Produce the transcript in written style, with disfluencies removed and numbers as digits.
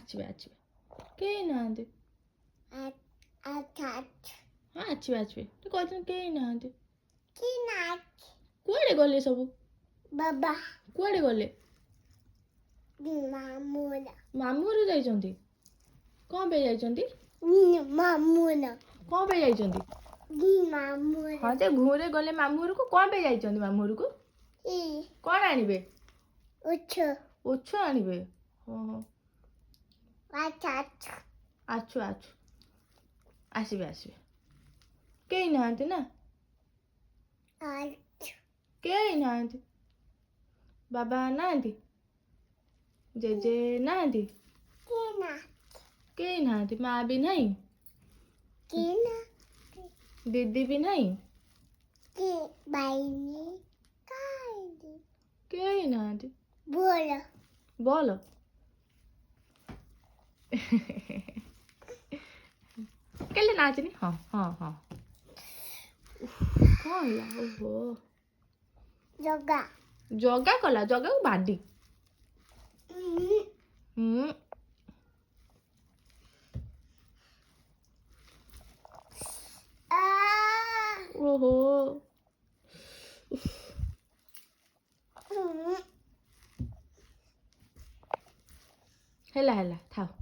ଆସିବେ ଆସିବେ କେହି ନାହାନ୍ତି ହଁ ଆସିବେ ଆସିବେ ତୁ କହିଛନ୍ତି କେହି ନାହାନ୍ତି କୁଆଡ଼େ ଗଲେ ସବୁ ବାବା କୁଆଡ଼େ ଗଲେ ମାମୁଁ ଘରକୁ ଯାଇଛନ୍ତି କ'ଣ ପାଇଁ ଯାଇଛନ୍ତି କ'ଣ ପାଇଁ ଯାଇଛନ୍ତି ହଁ ଯେ ଘୁରେ ଗଲେ ମାମୁଁ ଘରକୁ କ'ଣ ପାଇଁ ଯାଇଛନ୍ତି ମାମୁଁ ଘରକୁ କ'ଣ ଆଣିବେ ଉଛ ଆଣିବେ ଓହୋ ଆଛୁ ଆଛୁ ଆସିବେ ଆସିବେ କେହି ନାହାନ୍ତି ନା କେହି ନାହାନ୍ତି ବାବା ନାହାନ୍ତି ଜେଜେ ନାହାନ୍ତି କେହି ନାହାନ୍ତି ମା ବି ନାହିଁ ଦିଦି ବି ନାହିଁ କେହି ନାହାନ୍ତି ବଲ କେଲେ ନାଚନି ହଁ ହଁ ହଁ କ'ଣ ହେଲା ଓହୋ ଜଗା କଲା ଜଗାକୁ ବାଡ଼ି ଓହୋ ହେଲା ହେଲା ଥାଉ